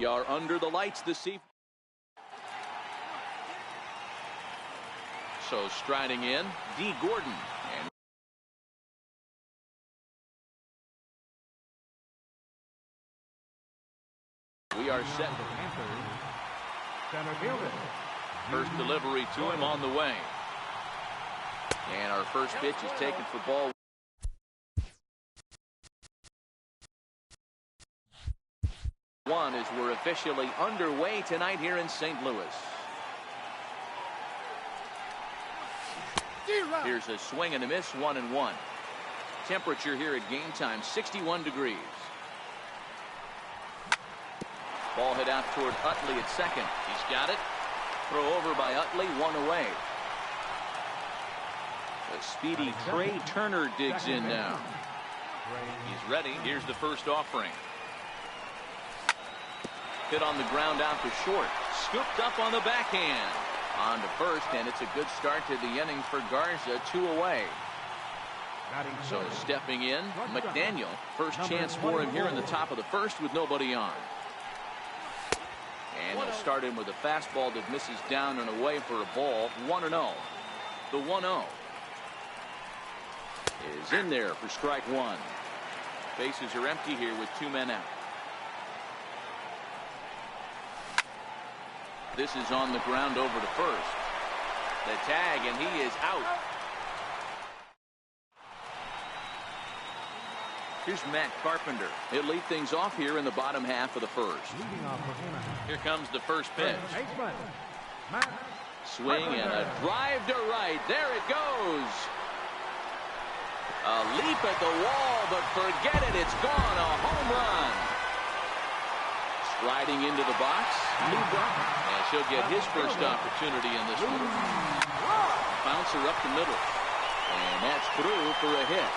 We are under the lights this evening. So striding in, D. Gordon. And we are set. First delivery to him on the way. And our first pitch is taken for ball. One as we're officially underway tonight here in St. Louis. Here's a swing and a miss, 1-1. Temperature here at game time, 61 degrees. Ball hit out toward Utley at second. He's got it. Throw over by Utley, one away. The speedy Trey Turner digs in now. He's ready. Here's the first offering. Hit on the ground out to short. Scooped up on the backhand. On to first, and it's a good start to the inning for Garza, 2 away. So stepping in, McDaniel. First chance for him here in the top of the first with nobody on. And they'll start him with a fastball that misses down and away for a ball. 1-0. The 1-0 is in there for strike one. Bases are empty here with 2 men out. This is on the ground over to first. The tag, and he is out. Here's Matt Carpenter. He'll lead things off here in the bottom half of the first. Here comes the first pitch. Swing and a drive to right. There it goes. A leap at the wall, but forget it. It's gone. A home run. Striding into the box. And she'll get his first opportunity in this one. Bouncer up the middle. And that's through for a hit.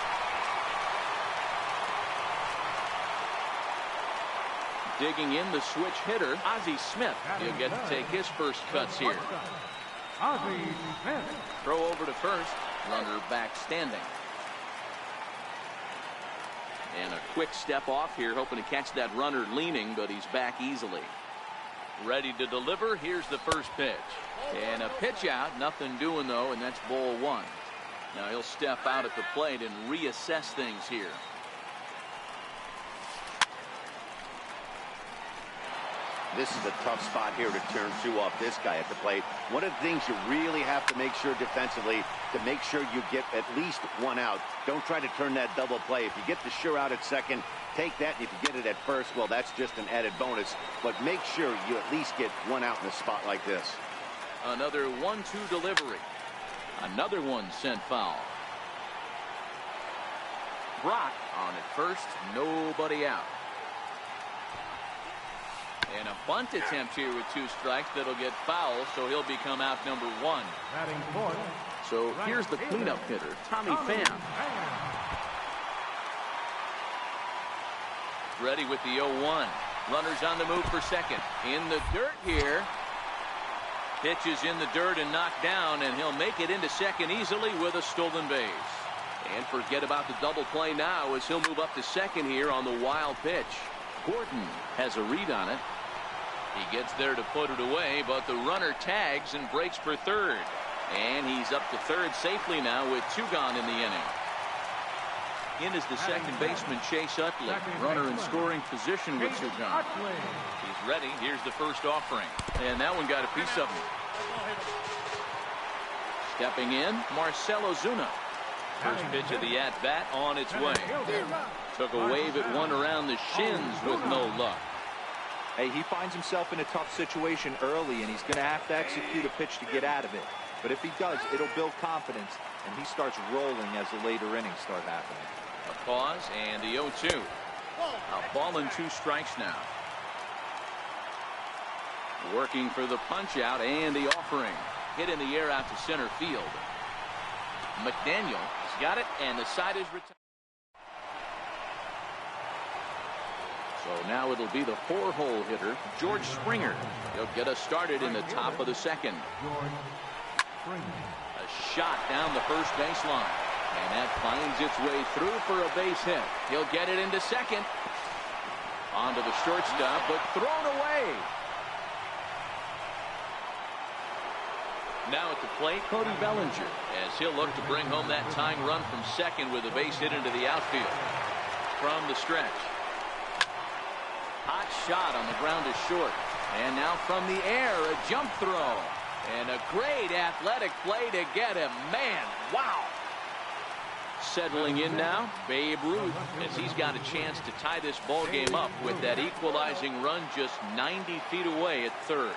Digging in the switch hitter, Ozzie Smith. He'll get to take his first cuts here. Throw over to first. Runner back standing. And a quick step off here, hoping to catch that runner leaning, but he's back easily. Ready to deliver. Here's the first pitch. And a pitch out. Nothing doing, though, and that's ball one. Now he'll step out at the plate and reassess things here. This is a tough spot here to turn two off this guy at the plate. One of the things you really have to make sure defensively, to make sure you get at least one out. Don't try to turn that double play. If you get the sure out at second, take that. And if you get it at first, well, that's just an added bonus. But make sure you at least get one out in a spot like this. Another 1-2 delivery. Another one sent foul. Brock on at first. Nobody out. And a bunt attempt here with 2 strikes that'll get foul, so he'll become out number 1. So here's the cleanup hitter, Tommy Pham. Ready with the 0-1. Runners on the move for second. In the dirt here. Pitch is in the dirt and knocked down, and he'll make it into second easily with a stolen base. And forget about the double play now as he'll move up to second here on the wild pitch. Gordon has a read on it. He gets there to put it away, but the runner tags and breaks for third. And he's up to third safely now with 2 gone in the inning. In is the second baseman, Chase Utley. Runner in scoring position with 2 gone. He's ready. Here's the first offering. And that one got a piece of him. Stepping in, Marcell Ozuna. First pitch of the at-bat on its way. Took a wave at one around the shins with no luck. Hey, he finds himself in a tough situation early, and he's going to have to execute a pitch to get out of it. But if he does, it'll build confidence, and he starts rolling as the later innings start happening. A pause, and the 0-2. A ball and 2 strikes now. Working for the punch-out and the offering. Hit in the air out to center field. McDaniel has got it, and the side is retired. So now it'll be the 4-hole hitter, George Springer. He'll get us started in the top of the second. A shot down the first baseline. And that finds its way through for a base hit. He'll get it into second. Onto the shortstop, but thrown away. Now at the plate, Cody Bellinger, as he'll look to bring home that tying run from second with a base hit into the outfield. From the stretch. Hot shot on the ground is short. And now from the air, a jump throw. And a great athletic play to get him. Man, wow. Settling in now, Babe Ruth, as he's got a chance to tie this ball game up with that equalizing run just 90 feet away at third.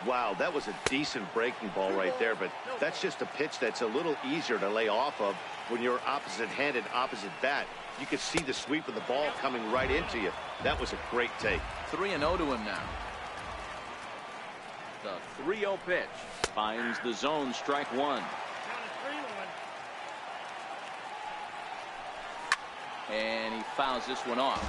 Wow, that was a decent breaking ball right there, but that's just a pitch that's a little easier to lay off of when you're opposite-handed, opposite bat. You could see the sweep of the ball coming right into you. That was a great take. 3-0 to him now. The 3-0 pitch finds the zone, strike one. And he fouls this one off.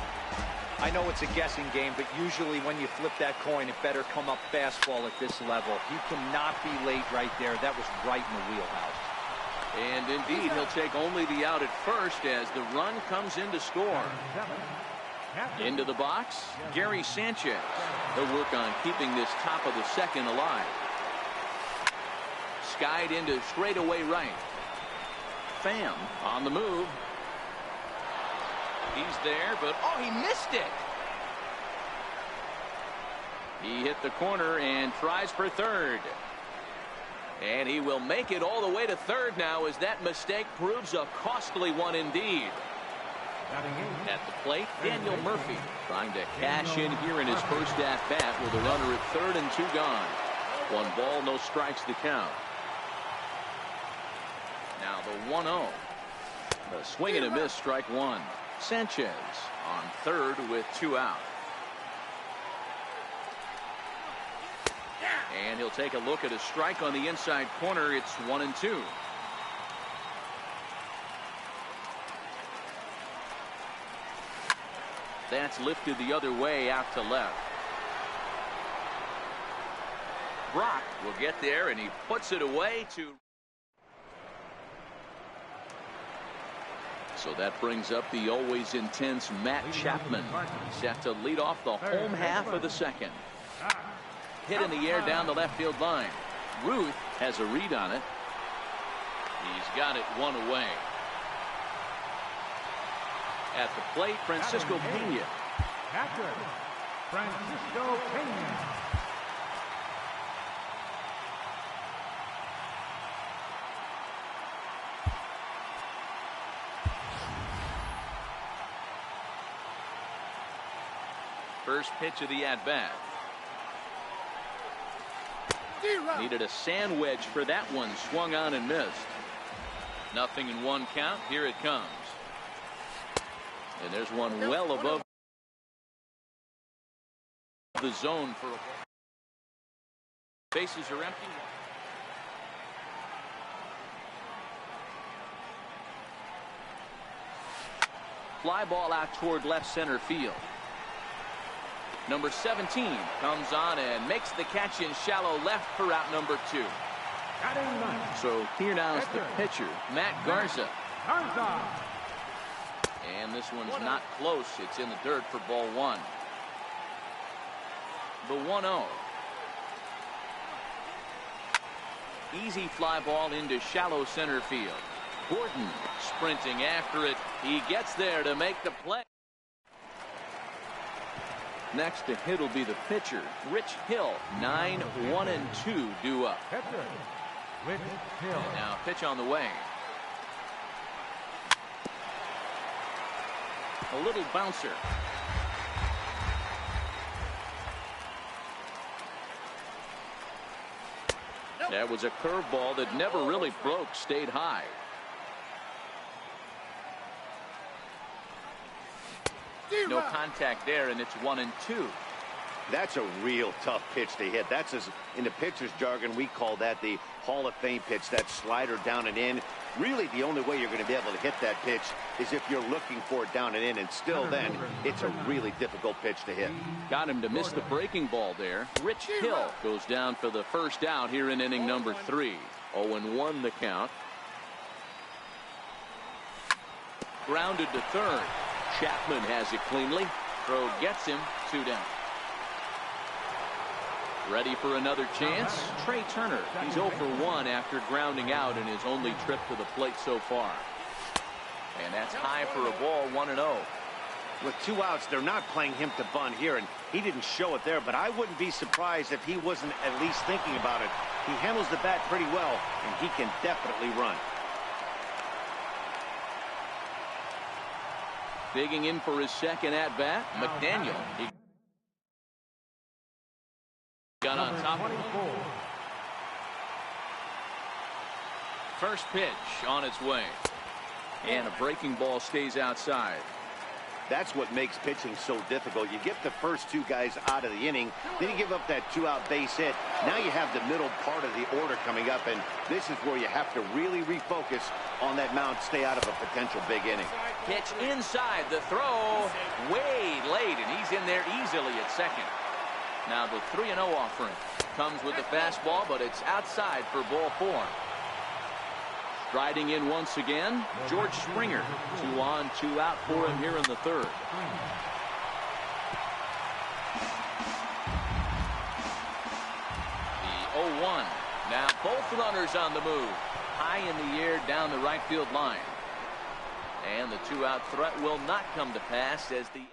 I know it's a guessing game, but usually when you flip that coin, it better come up fastball at this level. He cannot be late right there. That was right in the wheelhouse. And indeed, he'll take only the out at first as the run comes in to score. Into the box, Gary Sanchez. He'll work on keeping this top of the second alive. Skied into straightaway right. Pham on the move. He's there, but oh, he missed it. He hit the corner and tries for third. And he will make it all the way to third now as that mistake proves a costly one indeed. At the plate, Daniel Murphy trying to cash in here in his first at-bat with a runner at third and 2 gone. 1 ball, no strikes to count. Now the 1-0. The swing and a miss, strike one. Sanchez on third with 2 out. And he'll take a look at a strike on the inside corner. It's 1-2. That's lifted the other way out to left. Brock will get there and he puts it away to. So that brings up the always intense Matt Chapman, set to lead off the home half of the second. Hit in the air down the left field line. Ruth has a read on it. He's got it 1 away. At the plate, Francisco Pena. Catcher, Francisco Pena. First pitch of the at-bat. Needed a sand wedge for that one. Swung on and missed. 0-1 count. Here it comes. And there's one well above the zone for a ball. Bases are empty. Fly ball out toward left center field. Number 17 comes on and makes the catch in shallow left for out number 2. So here now is the pitcher, Matt Garza. And this one's not close. It's in the dirt for ball 1. The 1-0. Easy fly ball into shallow center field. Gordon sprinting after it. He gets there to make the play. Next to hit will be the pitcher, Rich Hill. 9-1-2 due up. Rich Hill. Now pitch on the way. A little bouncer. That was a curveball that never really broke, stayed high. No contact there, and it's 1-2. That's a real tough pitch to hit. That's, as in the pitcher's jargon, we call that the Hall of Fame pitch, that slider down and in. Really, the only way you're going to be able to hit that pitch is if you're looking for it down and in, and still then, it's a really difficult pitch to hit. Got him to miss the breaking ball there. Rich Hill goes down for the first out here in inning number 3. 0-1 the count. Grounded to third. Chapman has it cleanly. Throw gets him. 2 down. Ready for another chance. Trey Turner. He's 0 for 1 after grounding out in his only trip to the plate so far. And that's high for a ball. 1-0. With 2 outs, they're not playing him to bunt here, and he didn't show it there, but I wouldn't be surprised if he wasn't at least thinking about it. He handles the bat pretty well, and he can definitely run. Digging in for his second at-bat, McDaniel. He got on top of him. First pitch on its way. And a breaking ball stays outside. That's what makes pitching so difficult. You get the first 2 guys out of the inning, then you give up that 2-out base hit. Now you have the middle part of the order coming up, and this is where you have to really refocus on that mound, stay out of a potential big inning. Pitch inside, the throw way late, and he's in there easily at second. Now the 3-0 offering comes with the fastball, but it's outside for ball 4. Striding in once again, George Springer. 2 on, 2 out for him here in the 3rd. The 0-1. Now both runners on the move. High in the air down the right field line. And the 2-out threat will not come to pass as the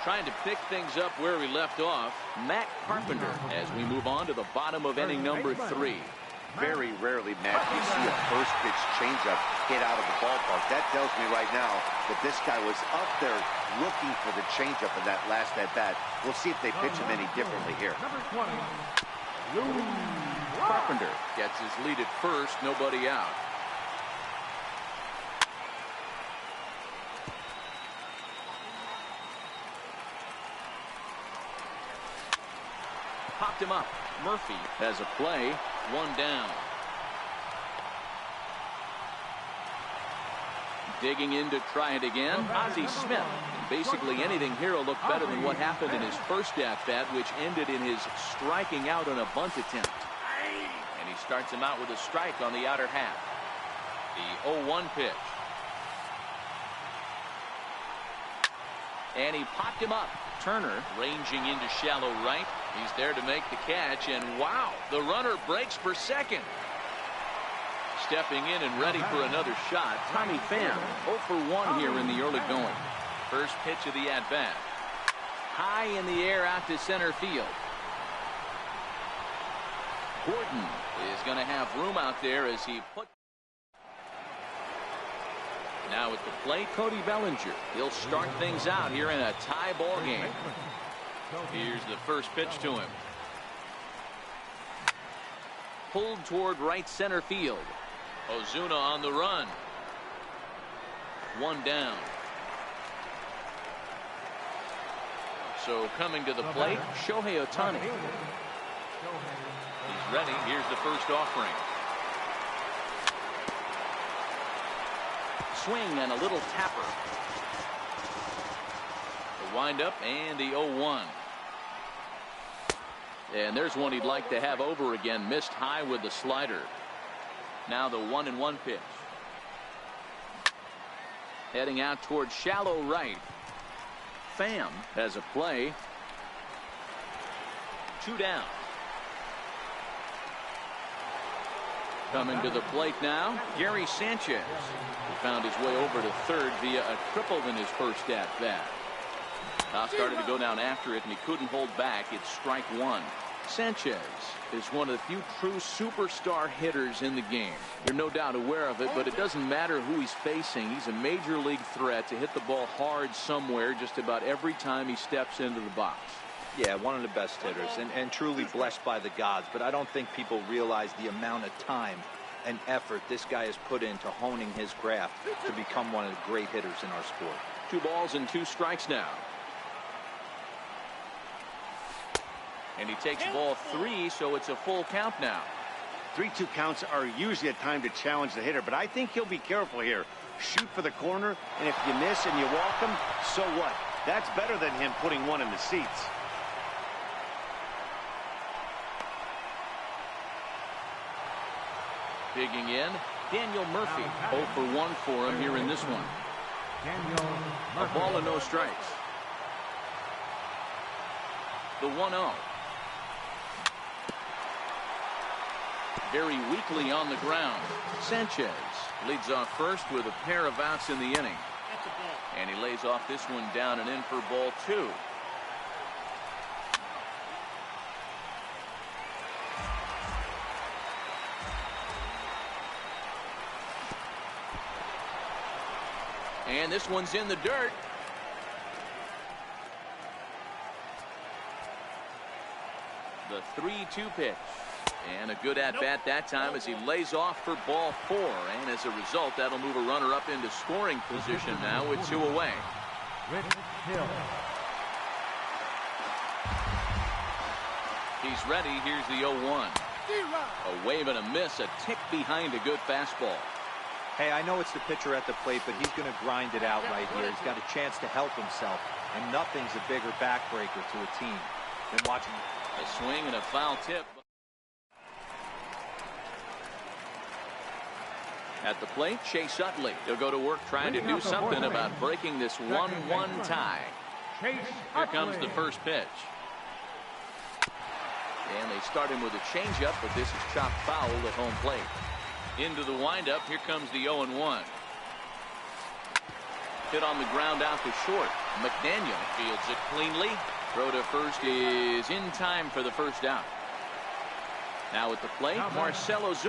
trying to pick things up where we left off, Matt Carpenter, as we move on to the bottom of inning number 3. Very rarely, Matt, you see a first pitch changeup hit out of the ballpark. That tells me right now that this guy was up there looking for the changeup in that last at bat. We'll see if they pitch him any differently here. Carpenter gets his lead at first, nobody out. Popped him up. Murphy has a play. 1 down. Digging in to try it again. Ozzie Smith. And basically anything here will look better than what happened in his first at-bat, which ended in his striking out on a bunt attempt. And he starts him out with a strike on the outer half. The 0-1 pitch. And he popped him up. Turner ranging into shallow right. He's there to make the catch, and wow, the runner breaks for second. Stepping in and ready for another shot, Tommy Pham. 0 for 1 here in the early going. First pitch of the at-bat. High in the air out to center field. Gordon is going to have room out there as he put. Now at the plate, Cody Bellinger. He'll start things out here in a tie ball game. Here's the first pitch to him. Pulled toward right center field. Ozuna on the run. 1 down. So coming to the plate, Shohei Ohtani. He's ready. Here's the first offering. Swing and a little tapper. The windup and the 0-1. And there's one he'd like to have over again. Missed high with the slider. Now the 1-1 pitch. Heading out towards shallow right. Pham has a play. 2 down. Coming to the plate now, Gary Sanchez. He found his way over to third via a triple in his first at-bat. Now started to go down after it, and he couldn't hold back. It's strike 1. Sanchez is one of the few true superstar hitters in the game. You're no doubt aware of it, but it doesn't matter who he's facing. He's a major league threat to hit the ball hard somewhere just about every time he steps into the box. Yeah, one of the best hitters and truly blessed by the gods, but I don't think people realize the amount of time and effort this guy has put into honing his craft to become one of the great hitters in our sport. 2 balls and 2 strikes now. And he takes ball 3, so it's a full count now. 3-2 counts are usually a time to challenge the hitter, but I think he'll be careful here. Shoot for the corner, and if you miss and you walk him, so what? That's better than him putting one in the seats. Digging in, Daniel Murphy. 0 for 1 for him here in this one. A ball and no strikes. The 1-0. Very weakly on the ground. Sanchez leads off first with a pair of outs in the inning. And he lays off this one down and in for ball 2. And this one's in the dirt. The 3-2 pitch. And a good at-bat that time as he lays off for ball 4. And as a result, that'll move a runner up into scoring position now with 2 away. He's ready. Here's the 0-1. A wave and a miss, a tick behind a good fastball. Hey, I know it's the pitcher at the plate, but he's going to grind it out right here. He's got a chance to help himself, and nothing's a bigger backbreaker to a team than watching a swing and a foul tip. At the plate, Chase Utley. He'll go to work trying to do something about breaking this 1-1 tie. Here comes the first pitch. And they start him with a changeup, but this is chopped foul at home plate. Into the windup. Here comes the 0-1. Hit on the ground out to short. McDaniel fields it cleanly. Throw to first is in time for the first out. Now at the plate, Marcelo Zuna.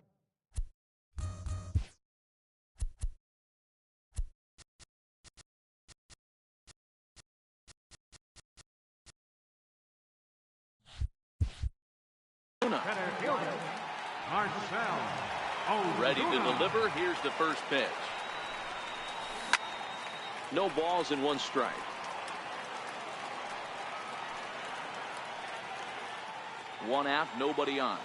Ready to deliver. Here's the first pitch. No balls and 1 strike. One out, nobody on.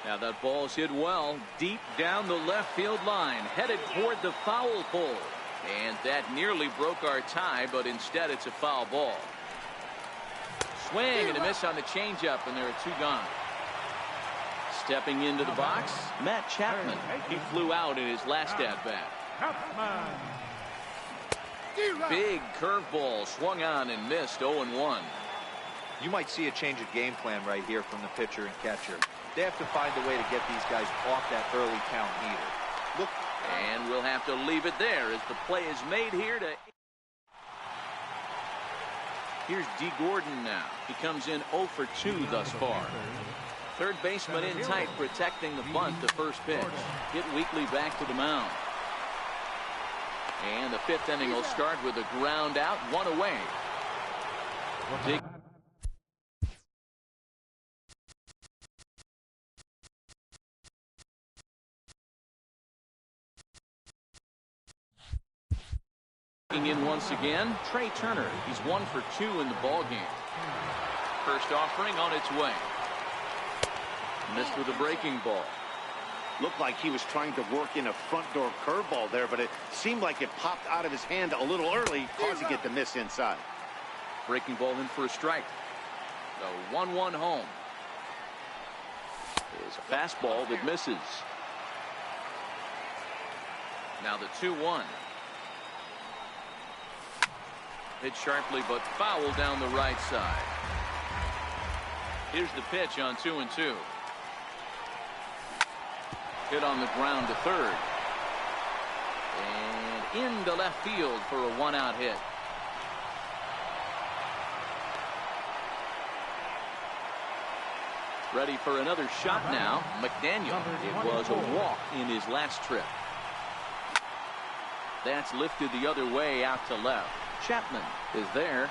Now that ball's hit well, deep down the left field line, headed toward the foul pole. And that nearly broke our tie, but instead it's a foul ball. Swing and a miss on the changeup, and there are 2 gone. Stepping into the box, Matt Chapman. He flew out in his last at-bat. Big curveball swung on and missed. 0-1. You might see a change of game plan right here from the pitcher and catcher. They have to find a way to get these guys off that early count heater. Look. And we'll have to leave it there as the play is made here to... Here's D. Gordon now. He comes in 0 for 2 thus far. Third baseman in tight, protecting the bunt. The first pitch. Hit weakly back to the mound. And the 5th inning will start with a ground out, 1 away. In once again, Trey Turner. He's 1 for 2 in the ball game. First offering on its way. Missed with a breaking ball. Looked like he was trying to work in a front door curveball there, but it seemed like it popped out of his hand a little early, causing it to miss inside. Breaking ball in for a strike. The 1-1 home. Is a fastball that misses. Now the 2-1. Hit sharply, but foul down the right side. Here's the pitch on 2-2. Hit on the ground to third. And into left field for a 1-out hit. Ready for another shot now. McDaniel. It was a walk in his last trip. That's lifted the other way out to left. Chapman is there.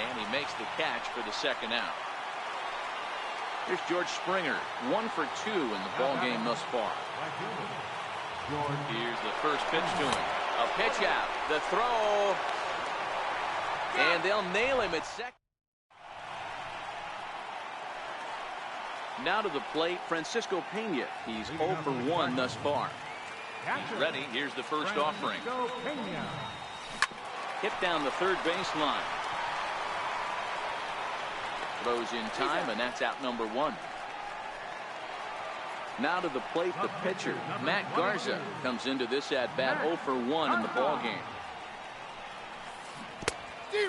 And he makes the catch for the 2nd out. Here's George Springer, 1 for 2 in the ball game thus far. Here's the first pitch to him. A pitch out. The throw. And they'll nail him at second. Now to the plate, Francisco Pena. He's 0 for 1 thus far. He's ready. Here's the first offering. Hit down the third baseline. Throws in time, and that's out number 1. Now to the plate, the pitcher, Matt Garza, comes into this at-bat 0 for 1 in the ballgame.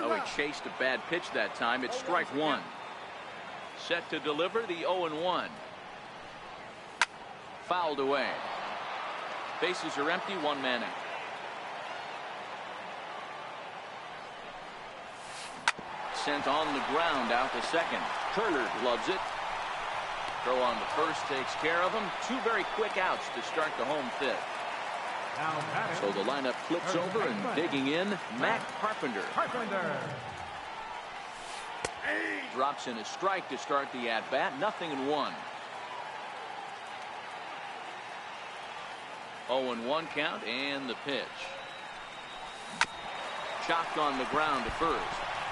Oh, he chased a bad pitch that time. It's strike one. Set to deliver the 0-1. Fouled away. Bases are empty, one man out. Sent on the ground out to second. Turner gloves it. Throw on to first takes care of him. Two very quick outs to start the home fifth. So the lineup flips over and digging in, Matt Carpenter. Drops in a strike to start the at-bat. 0-1. 0-1 count and the pitch. Chopped on the ground to first.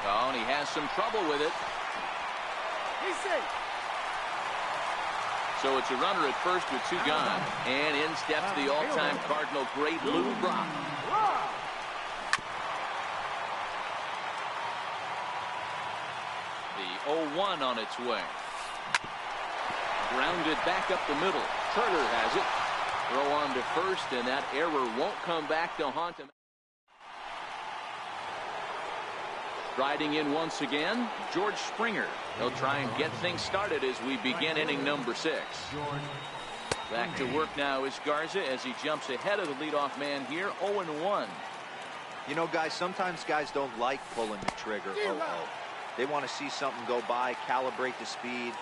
Oh, and he has some trouble with it. He's safe. So it's a runner at first with two gone. And in steps the all-time Cardinal great Lou Brock. The 0-1 on its way. Grounded back up the middle. Turner has it. Throw on to first, and that error won't come back to haunt him. Riding in once again, George Springer. He'll try and get things started as we begin inning number 6. Back to work now is Garza as he jumps ahead of the leadoff man here. 0-1. You know, guys, sometimes guys don't like pulling the trigger. They want to see something go by, calibrate the speed,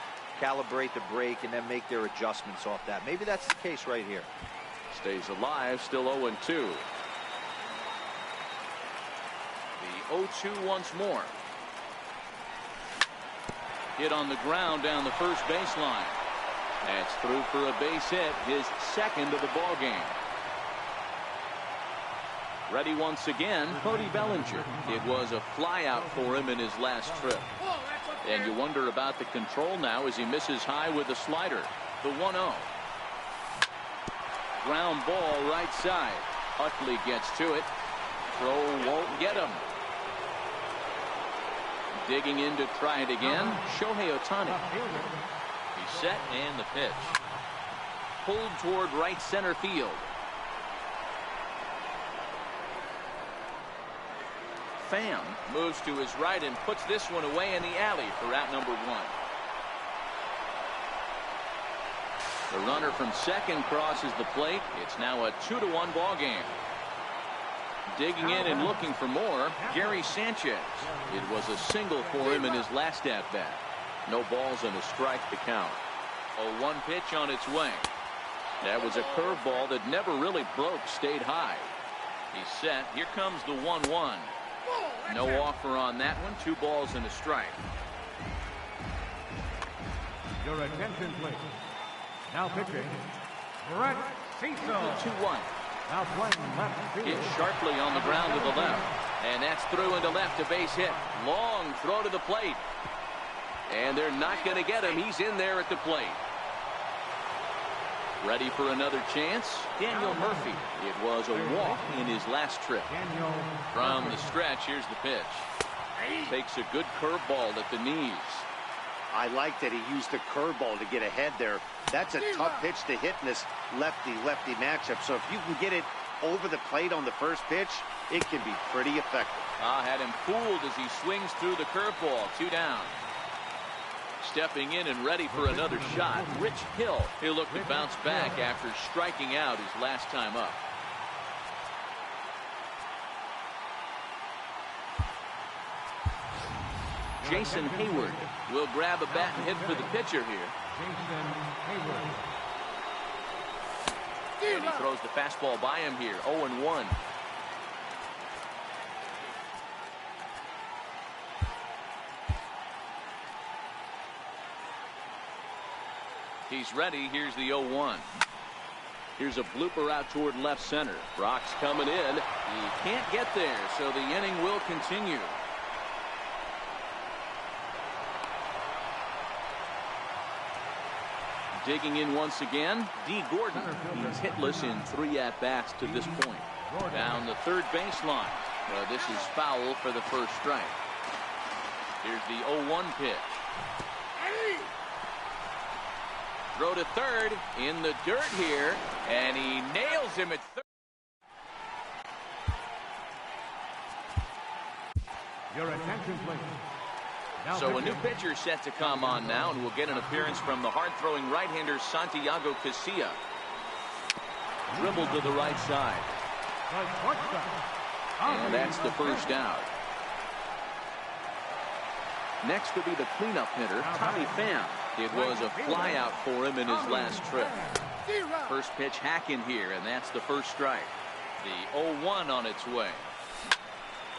calibrate the brake, and then make their adjustments off that. Maybe that's the case right here. Stays alive, still 0-2. The 0-2 once more. Hit on the ground down the first baseline. That's through for a base hit, his second of the ball game. Ready once again, Cody Bellinger. It was a flyout for him in his last trip. And you wonder about the control now as he misses high with the slider. The 1-0. Ground ball right side. Utley gets to it. Throw won't get him. Digging in to try it again. Shohei Ohtani. He's set and the pitch. Pulled toward right center field. Pham moves to his right and puts this one away in the alley for out number 1. The runner from second crosses the plate. It's now a 2-1 ball game. Digging in and looking for more, Gary Sanchez. It was a single for him in his last at-bat. No balls and a strike to count. A 1 pitch on its way. That was a curveball that never really broke, stayed high. He's set. Here comes the 1-1. No offer on that one. 2 balls and a strike. Your attention, please. Now pitching, Brett Cecil. 2-1. Now playing left field. Hit sharply on the ground to the left. And that's through into left, a base hit. Long throw to the plate. And they're not going to get him. He's in there at the plate. Ready for another chance? Daniel Murphy. It was a walk in his last trip. From the stretch, here's the pitch. Takes a good curveball at the knees. I like that he used the curveball to get ahead there. That's a tough pitch to hit in this lefty-lefty matchup. So if you can get it over the plate on the first pitch, it can be pretty effective. Had him fooled as he swings through the curveball. 2 down. Stepping in and ready for another shot, Rich Hill. He'll look to bounce back after striking out his last time up. Jason Hayward will grab a bat and hit for the pitcher here. And he throws the fastball by him here. 0-1. He's ready. Here's the 0-1. Here's a blooper out toward left center. Brock's coming in. He can't get there, so the inning will continue. Digging in once again, D. Gordon. He's hitless in 3 at-bats to this point. Down the third baseline. This is foul for the first strike. Here's the 0-1 pitch. Throw to third in the dirt here, and he nails him at third. Your attention, please. Now So a new pitcher set to come on now, and we'll get an appearance from the hard-throwing right-hander Santiago Casilla. Dribbled to the right side. And that's the first out. Next will be the cleanup hitter, Tommy Pham. It was a flyout for him in his last trip. First pitch hack in here, and that's the first strike. The 0-1 on its way.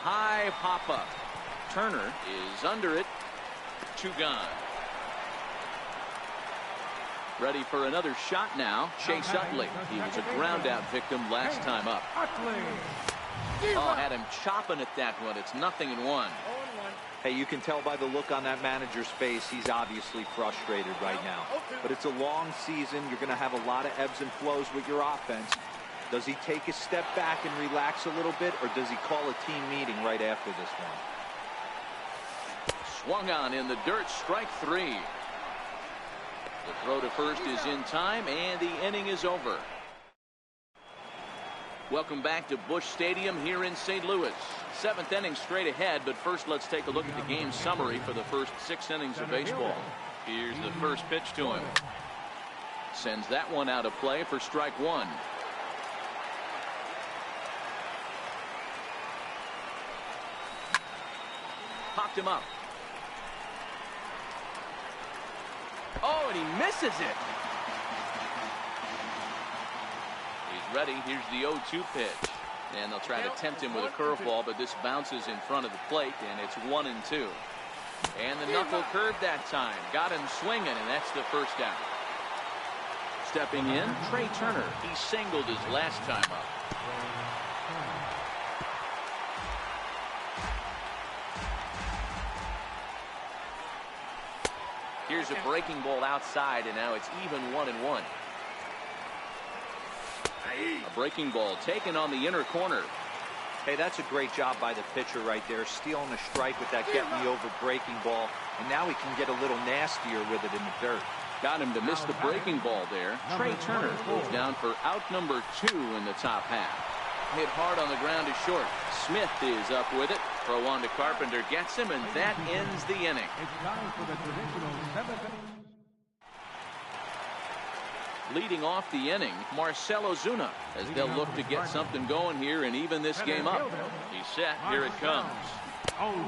High pop-up. Turner is under it. 2 gone. Ready for another shot now. Chase Utley. He was a ground-out victim last time up. Oh, had him chopping at that one. It's 0-1. Hey, you can tell by the look on that manager's face, he's obviously frustrated right now. But it's a long season. You're going to have a lot of ebbs and flows with your offense. Does he take a step back and relax a little bit, or does he call a team meeting right after this one? Swung on in the dirt, strike 3. The throw to first is in time, and the inning is over. Welcome back to Busch Stadium here in St. Louis. 7th inning straight ahead, but first let's take a look at the game summary for the first 6 innings of baseball. Here's the first pitch to him. Sends that one out of play for strike 1. Popped him up. Oh, and he misses it. He's ready. Here's the 0-2 pitch. And they'll try to tempt him with a curveball, but this bounces in front of the plate, and it's 1-2. And the knuckle curve that time. Got him swinging, and that's the first out. Stepping in, Trey Turner. He singled his last time up. Here's a breaking ball outside, and now it's even 1-1. A breaking ball taken on the inner corner. Hey, that's a great job by the pitcher right there, stealing a strike with that get-me-over breaking ball, and now he can get a little nastier with it in the dirt. Got him to miss the breaking ball there. Trey Turner goes down for out number 2 in the top half. Hit hard on the ground to short. Smith is up with it. Throw on to Carpenter, gets him, and that ends the inning. It's time for the traditional 7th inning. Leading off the inning, Marcell Ozuna, as they'll look to get something going here and even this game up. He's set. Here it comes.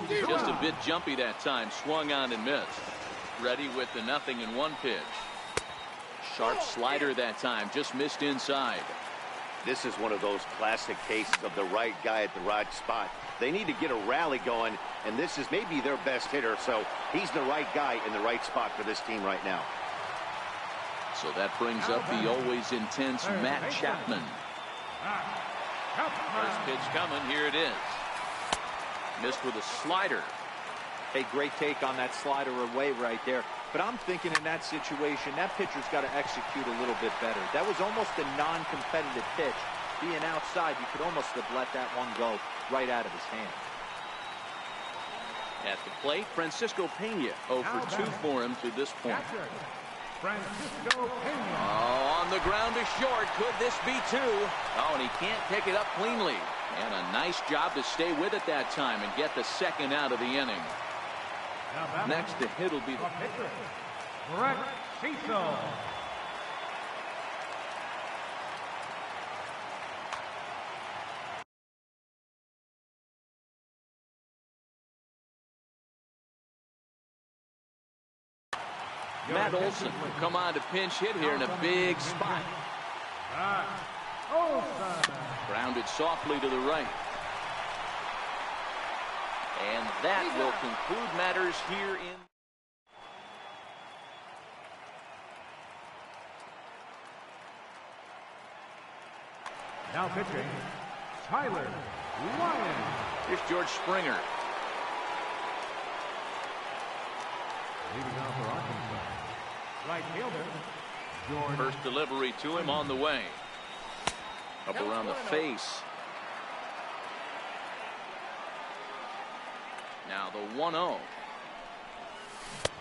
Just a bit jumpy that time. Swung on and missed. Ready with the 0-1 pitch. Sharp slider that time. Just missed inside. This is one of those classic cases of the right guy at the right spot. They need to get a rally going, and this is maybe their best hitter, so he's the right guy in the right spot for this team right now. So that brings up the always intense Matt Chapman. First pitch coming. Here it is. Missed with a slider. Hey, great take on that slider away right there. But I'm thinking in that situation, that pitcher's got to execute a little bit better. That was almost a non-competitive pitch. Being outside, you could almost have let that one go right out of his hand. At the plate, Francisco Pena. 0 for 2 for him to this point. Francisco Pena. Oh, on the ground to short. Could this be 2? Oh, and he can't pick it up cleanly. And a nice job to stay with it that time and get the second out of the inning. Next to hit will be the pitcher, Braxtonsdaddy495's. Matt Olson will come on to pinch hit here in a big spot. Grounded softly to the right. And that will conclude matters here in. Now pitching, Tyler Ryan. Here's George Springer. Leading off for Arkansas, right fielder, George. First delivery to him on the way. Up around the face. Now the 1-0.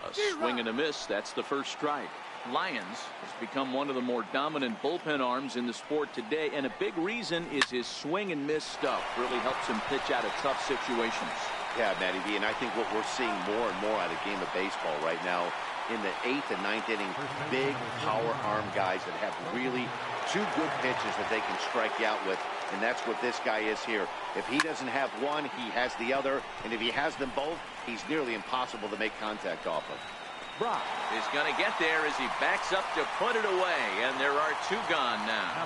A swing and a miss. That's the first strike. Lyons has become one of the more dominant bullpen arms in the sport today, and a big reason is his swing and miss stuff. Really helps him pitch out of tough situations. Yeah, Matty V, and I think what we're seeing more and more out of the game of baseball right now in the 8th and 9th inning, big power arm guys that have really two good pitches that they can strike you out with, and that's what this guy is here. If he doesn't have one, he has the other, and if he has them both, he's nearly impossible to make contact off of. Brock is going to get there as he backs up to put it away, and there are two gone now.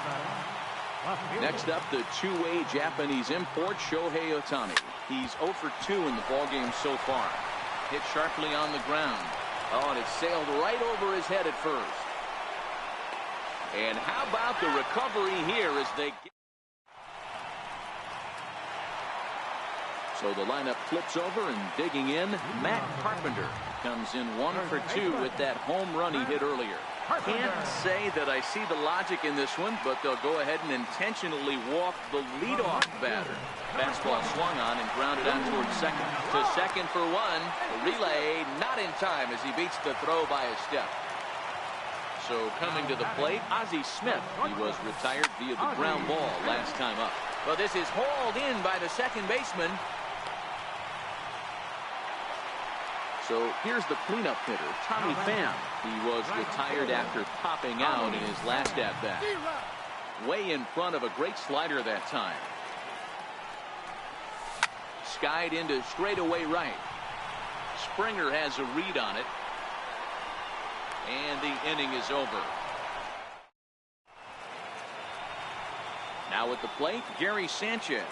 Next up, the two-way Japanese import, Shohei Ohtani. He's 0 for 2 in the ballgame so far. Hit sharply on the ground. Oh, and it sailed right over his head at first. And how about the recovery here as they get... So the lineup flips over, and digging in, Matt Carpenter comes in 1 for 2 with that home run he hit earlier. Can't say that I see the logic in this one, but they'll go ahead and intentionally walk the leadoff batter. Fastball swung on and grounded out towards second. To second for one. A relay not in time as he beats the throw by a step. So coming to the plate, Ozzie Smith. He was retired via the ground ball last time up. Well, this is hauled in by the second baseman. So here's the cleanup hitter, Tommy Pham. He was retired after popping out in his last at-bat. Way in front of a great slider that time. Skied into straightaway right. Springer has a read on it. And the inning is over. Now at the plate, Gary Sanchez.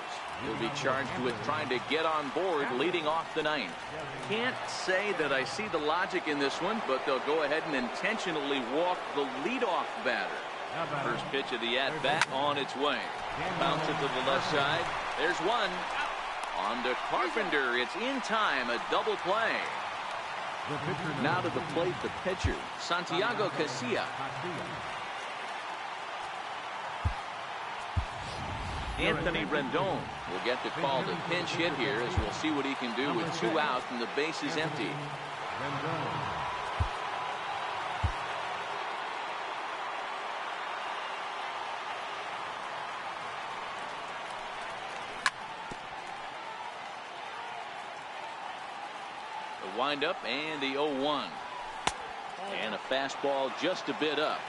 He'll be charged with trying to get on board leading off the ninth. Can't say that I see the logic in this one, but they'll go ahead and intentionally walk the leadoff batter. First pitch of the at-bat on its way. Bounce it to the left side. There's one. On to Carpenter. It's in time. A double play. Now to the plate, the pitcher, Santiago Casilla. Anthony Rendon will get the call to pinch hit here, as we'll see what he can do with 2 out and the base is empty. The windup and the 0-1. And a fastball just a bit up.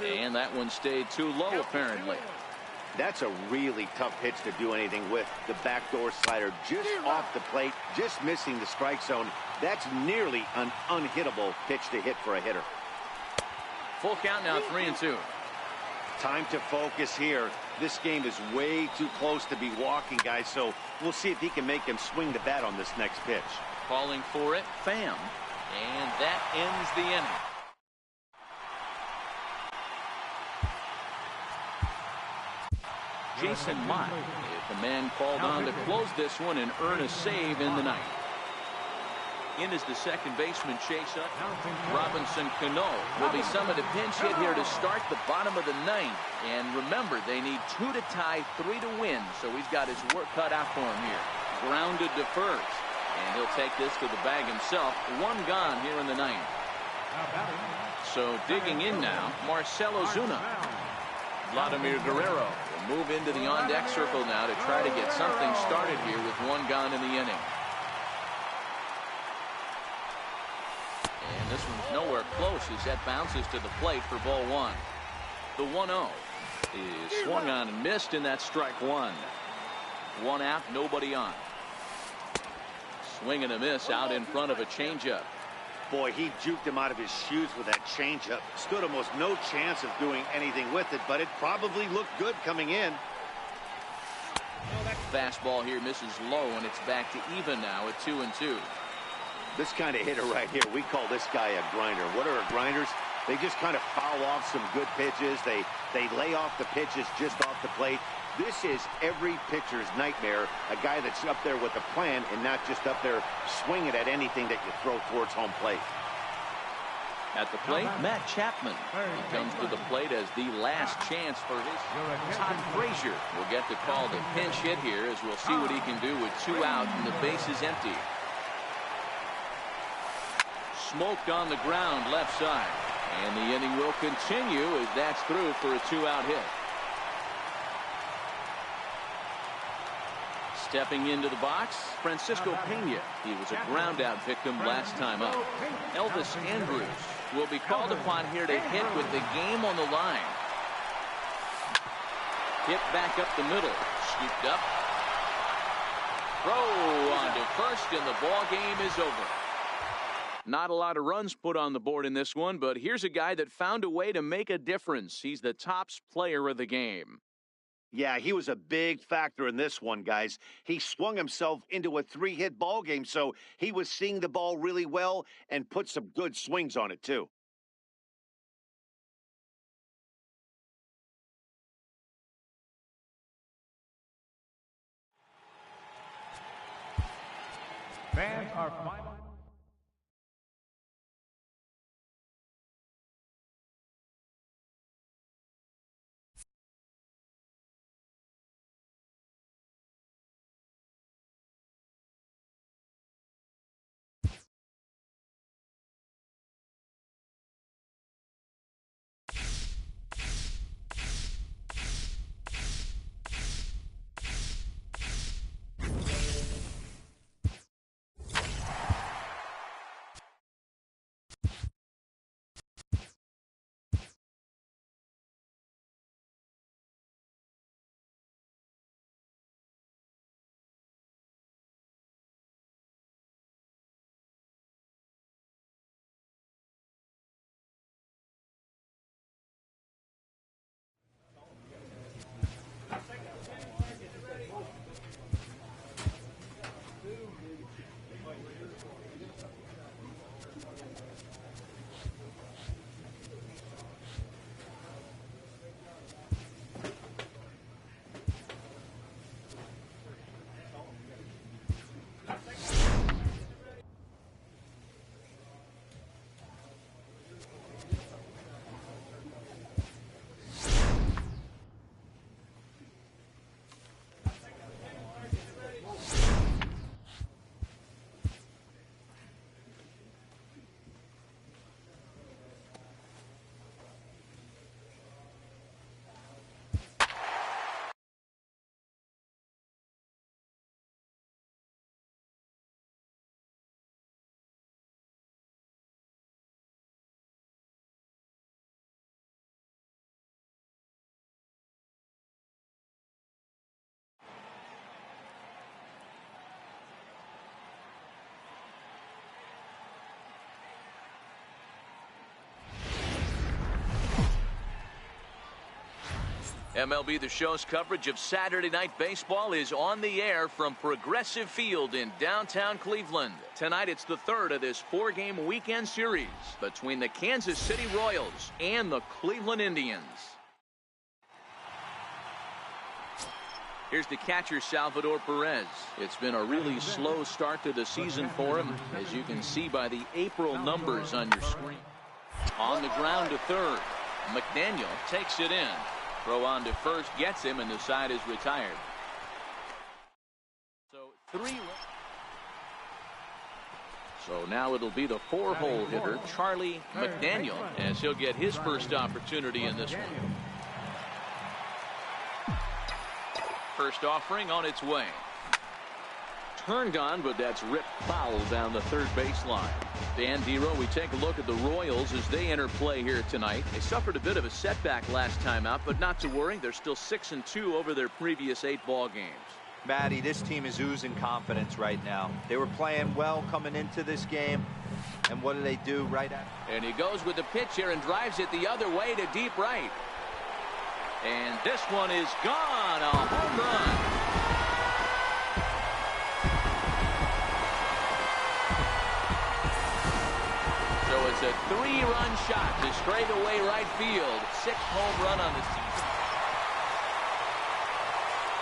And that one stayed too low, apparently. That's a really tough pitch to do anything with. The backdoor slider just off the plate, just missing the strike zone. That's nearly an unhittable pitch to hit for a hitter. Full count now, 3-2. Time to focus here. This game is way too close to be walking, guys, so we'll see if he can make him swing the bat on this next pitch. Calling for it, Pham. And that ends the inning. Jason Mott, the man called on to close this one and earn a save in the ninth. In is the second baseman, Chase up. Robinson Cano will be summoned a pinch hit here to start the bottom of the ninth. And remember, they need 2 to tie, 3 to win, so he's got his work cut out for him here. Grounded to first, and he'll take this to the bag himself. 1 gone here in the ninth. So digging in now, Marcelo Zuna. Vladimir Guerrero will move into the on-deck circle now to try to get something started here with 1 gone in the inning. And this one's nowhere close as that bounces to the plate for ball 1. The 1-0 is swung on and missed, and that's strike 1. 1 out, nobody on. Swing and a miss out in front of a changeup. Boy, he juked him out of his shoes with that changeup. Stood almost no chance of doing anything with it, but it probably looked good coming in. Fastball here misses low, and it's back to even now at 2-2. This kind of hitter right here, we call this guy a grinder. What are grinders? They just kind of foul off some good pitches. They lay off the pitches just off the plate. This is every pitcher's nightmare, a guy that's up there with a plan and not just up there swinging at anything that you throw towards home plate. At the plate, Matt Chapman. He comes to the plate as the last chance for his. Todd Frazier will get the call to pinch hit here, as we'll see what he can do with 2 out and the base is empty. smoked on the ground left side. And the inning will continue as that's through for a 2-out hit. Stepping into the box, Francisco Pena. He was a ground-out victim last time up. Elvis Andrus will be called upon here to hit with the game on the line. Hit back up the middle. Scooped up. Throw on to first, and the ball game is over. Not a lot of runs put on the board in this one, but here's a guy that found a way to make a difference. He's the tops player of the game. Yeah, he was a big factor in this one, guys. He swung himself into a 3-hit ball game, so he was seeing the ball really well and put some good swings on it, too. Fans are final. MLB The Show's coverage of Saturday Night Baseball is on the air from Progressive Field in downtown Cleveland. Tonight it's the third of this 4-game weekend series between the Kansas City Royals and the Cleveland Indians. Here's the catcher, Salvador Perez. It's been a really slow start to the season for him, as you can see by the April numbers on your screen. On the ground to third. McDaniel takes it in. Throw on to first gets him, and the side is retired. So now it'll be the 4-hole hitter, Charlie McDaniel, as he'll get his first opportunity in this one. First offering on its way. Turned on, but that's ripped foul down the third baseline. Dan Dero, we take a look at the Royals as they enter play here tonight. They suffered a bit of a setback last time out, but not to worry. They're still 6-2 over their previous 8 ball games. Matty, this team is oozing confidence right now. They were playing well coming into this game, and what do they do right after? And he goes with the pitch here and drives it the other way to deep right. And this one is gone. A home run. So it's a 3-run shot to straightaway right field. 6th home run on the season.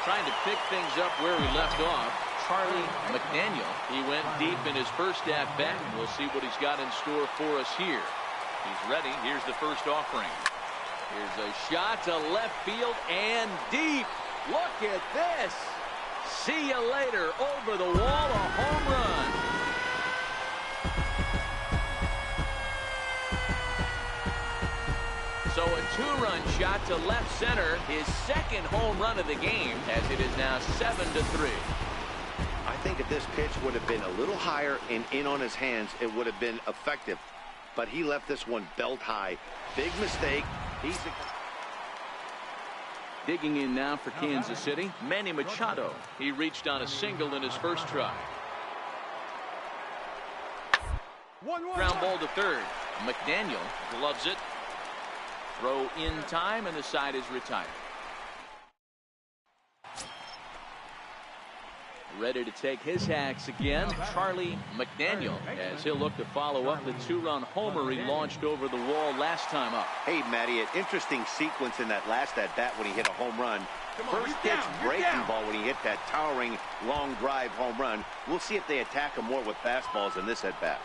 Trying to pick things up where we left off, Charlie McDaniel. He went deep in his first at-bat. We'll see what he's got in store for us here. He's ready. Here's the first offering. Here's a shot to left field and deep. Look at this. See you later. Over the wall, a home run. So a two-run shot to left center, his second home run of the game, as it is now 7-3. I think if this pitch would have been a little higher and in on his hands, it would have been effective. But he left this one belt high. Big mistake. Digging in now for Kansas City, Manny Machado. He reached on a single in his first try. Ground ball to third. McDaniel gloves it. Throw in time, and the side is retired. Ready to take his hacks again, Charlie McDaniel, as he'll look to follow up the two-run homer he launched over the wall last time up. Hey, Matty, an interesting sequence in that last at-bat when he hit a home run. First pitch breaking ball when he hit that towering long drive home run. We'll see if they attack him more with fastballs in this at-bat.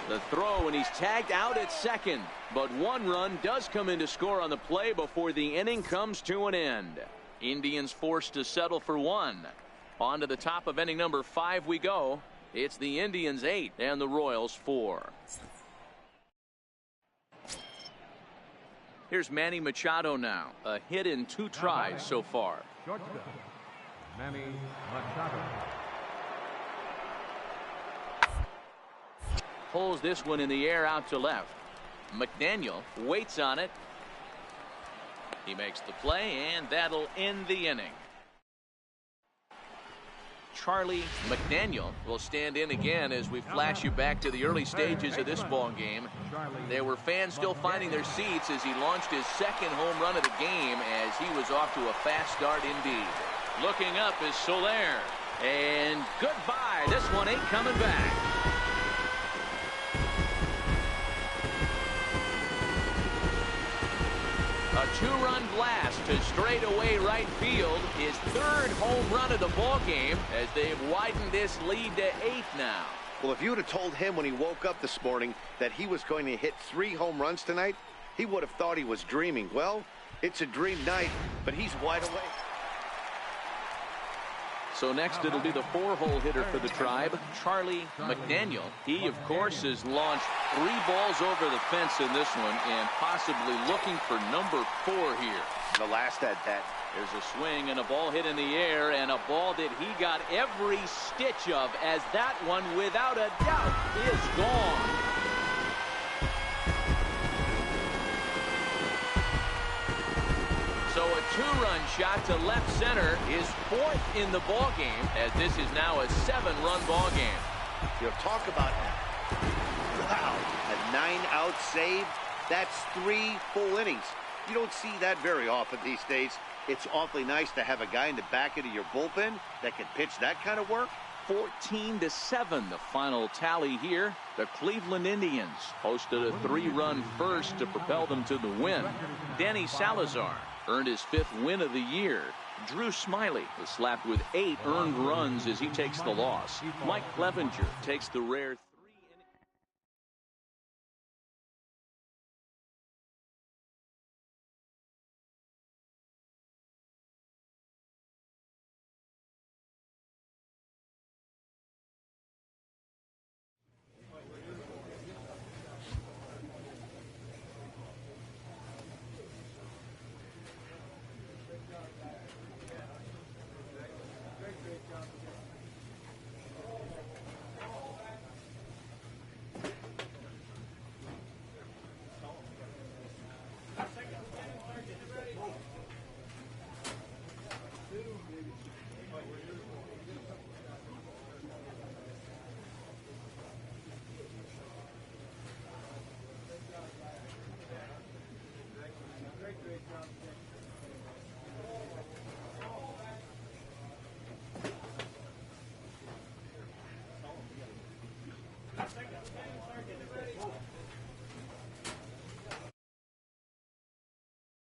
The throw, and he's tagged out at second. But one run does come in to score on the play before the inning comes to an end. Indians forced to settle for one. On to the top of inning number 5 we go. It's the Indians 8 and the Royals 4. Here's Manny Machado now. A hit in 2 tries so far. Shortstop, Manny Machado. Pulls this one in the air out to left. McDaniel waits on it. He makes the play, and that'll end the inning. Charlie McDaniel will stand in again as we flash you back to the early stages of this ball game. There were fans still finding their seats as he launched his second home run of the game, as he was off to a fast start indeed. Looking up is Soler, and goodbye. This one ain't coming back. A two-run blast to straightaway right field, his third home run of the ball game, as they've widened this lead to 8 now. Well, if you would have told him when he woke up this morning that he was going to hit 3 home runs tonight, he would have thought he was dreaming. Well, it's a dream night, but he's wide awake. So next it'll be the 4-hole hitter for the Tribe, Charlie McDaniel. He, of course, has launched 3 balls over the fence in this one, and possibly looking for number 4 here. The last at-bat. There's a swing and a ball hit in the air, and a ball that he got every stitch of, as that one, without a doubt, is gone. So a 2-run shot to left center is 4th in the ball game, as this is now a 7-run ball game. You know, talk about, wow, a 9-out save. That's 3 full innings. You don't see that very often these days. It's awfully nice to have a guy in the back end of your bullpen that can pitch that kind of work. 14-7, the final tally here. The Cleveland Indians posted a 3-run first to propel them to the win. Danny Salazar earned his 5th win of the year. Drew Smiley was slapped with 8 earned runs as he takes the loss. Mike Clevenger takes the rare